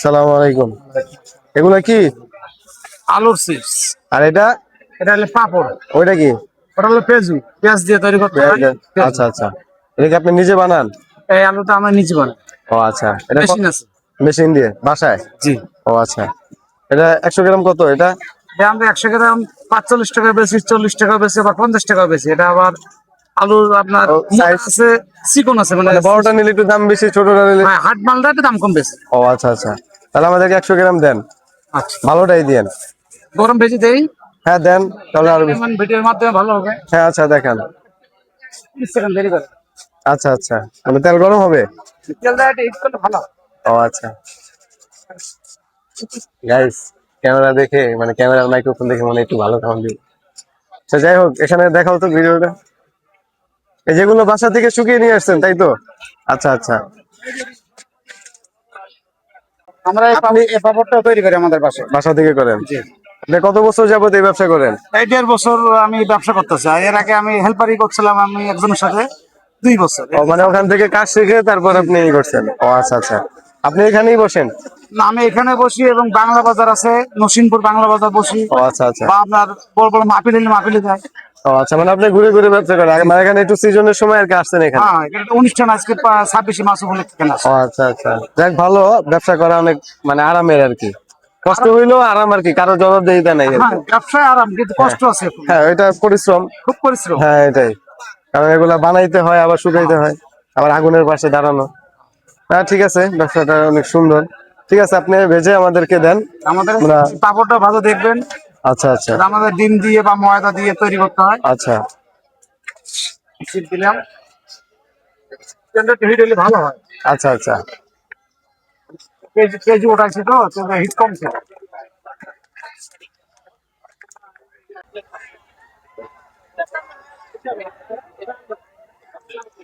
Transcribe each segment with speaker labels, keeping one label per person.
Speaker 1: আসসালামু আলাইকুম। এগুলা কি?
Speaker 2: আলুর চিপস।
Speaker 1: আর এটা?
Speaker 2: এটা হলো পাপড়।
Speaker 1: ওইটা কি?
Speaker 2: ওটা হলো পেঁয়াজু, পেঁয়াজ দিয়ে তৈরি করতে হয়। পেঁয়াজু।
Speaker 1: আচ্ছা আচ্ছা, এটা কি আপনি নিজে বানান?
Speaker 2: এই আলুটা আমরা নিজে বানাই।
Speaker 1: ও আচ্ছা, এটা
Speaker 2: মেশিন আছে।
Speaker 1: মেশিন দিয়ে বাসায়?
Speaker 2: জি।
Speaker 1: ও আচ্ছা, এটা 100 গ্রাম কত এটা?
Speaker 2: এটা আমরা 100 গ্রাম 45 টাকা বেশি, 40 টাকা বেশি, আবার 50 টাকা বেশি। এটা আবার আলুর আপনার
Speaker 1: ও,
Speaker 2: মোটা
Speaker 1: size?
Speaker 2: আছে, চিকন আছে, মানে
Speaker 1: মানে বড়টা নিলে একটু দাম বেশি, ছোটটা নিলে?
Speaker 2: হ্যাঁ, হাট মালটা একটু দাম কম বেশি।
Speaker 1: ও আচ্ছা আচ্ছা, তাহলে আমাদেরকে 100 গ্রাম দেন,
Speaker 2: আচ্ছা,
Speaker 1: ভালোটাই দেন।
Speaker 2: গরম ভেজে দেই।
Speaker 1: হ্যাঁ দেন, তাহলে আরো বেশি।
Speaker 2: যেমন ভিডিওর মাধ্যমে ভালো হবে।
Speaker 1: হ্যাঁ আচ্ছা দেখান।
Speaker 2: 30 সেকেন্ড দেরি করে।
Speaker 1: আচ্ছা আচ্ছা, মানে তেল গরম হবে?
Speaker 2: তেলটা একটু হিট করলে ভালো হয়।
Speaker 1: ও আচ্ছা গাইস, ক্যামেরা দেখে মানে ক্যামেরার মাইক্রোফোন দেখে মনে হয় একটু ভালো খাওয়ান দিই। আচ্ছা যাই হোক, এখানে দেখাও তো ভিডিওটা। এই যেগুলো বাসা থেকে শুকিয়ে নিয়ে আসছেন তাই তো? আচ্ছা আচ্ছা।
Speaker 2: আমরা এই পাপড়টা তৈরি করি আমাদের বাসায়।
Speaker 1: বাসা থেকে করেন?
Speaker 2: জি।
Speaker 1: আপনি কত বছর যাবত এই ব্যবসা করেন?
Speaker 2: এই 1.5 বছর আমি ব্যবসা করতেছি। আর এর আগে আমি হেল্পারই করছিলাম আমি একজনের সাথে 2 বছর।
Speaker 1: ও মানে ওখান থেকে কাজ শিখে তারপর আপনি ই করছেন? ও আচ্ছা আচ্ছা, আপনি এখানেই বসেন?
Speaker 2: না, আমি এখানে বসি এবং বাংলা বাজার আছে, নসিনপুর বাংলা বাজার বসি,
Speaker 1: ও আচ্ছা আচ্ছা।
Speaker 2: বা আপনার বড় বড় মাহফিল হলে মাহফিলে যায়।
Speaker 1: ও আচ্ছা, মানে আপনি ঘুরে ঘুরে ব্যবসা করেন, মানে এখানে একটু সিজনের সময় আর কি আসছেন এখানে?
Speaker 2: হ্যাঁ, এটা একটা অনুষ্ঠান আজকে 26 মাস উপলক্ষে এখানে
Speaker 1: ও
Speaker 2: আসে।
Speaker 1: আচ্ছা আচ্ছা, যাক ভালো, ব্যবসা করা অনেক মানে আরামের আর কি, কষ্ট হইলেও আরাম আর কি, কারো জবাবদিহিতা নাই আর
Speaker 2: হ্যাঁ,
Speaker 1: কি।
Speaker 2: ব্যবসায় আরাম, কিন্তু
Speaker 1: হ্যাঁ
Speaker 2: কষ্ট আছে একটু।
Speaker 1: হ্যাঁ, এটা পরিশ্রম।
Speaker 2: খুব পরিশ্রম।
Speaker 1: হ্যাঁ এটাই, কারণ এগুলা বানাইতে হয়, আবার শুকাইতে হয়, আবার আগুনের পাশে দাঁড়ানো। হ্যাঁ ঠিক আছে, ব্যবসাটা অনেক সুন্দর। ঠিক আছে, আপনি ভেজে আমাদেরকে দেন
Speaker 2: আমাদের
Speaker 1: আমরা।
Speaker 2: পাপড়টা ভালো দেখবেন।
Speaker 1: আচ্ছা আচ্ছা
Speaker 2: এটা আমাদের ডিম দিয়ে বা ময়দা দিয়ে তৈরি করতে হয়।
Speaker 1: আচ্ছা
Speaker 2: শীত দিলাম, তেলটা একটু হিট হলে ভালো হয়।
Speaker 1: আচ্ছা আচ্ছা।
Speaker 2: কেজি কেজি ওঠাইছে তো তেলটা হিট কমছে।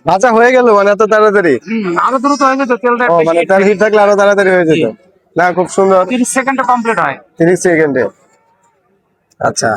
Speaker 1: ভাজা হয়ে গেল মানে এত তাড়াতাড়ি?
Speaker 2: আরো দ্রুত হয়ে যেত তেলটা
Speaker 1: ও মানে তেল হিট থাকলে আরো তাড়াতাড়ি হয়ে যেত।
Speaker 2: জি।
Speaker 1: না খুব সুন্দর।
Speaker 2: 30 সেকেন্ডে কমপ্লিট হয়।
Speaker 1: 30 সেকেন্ডে? আচ্ছা,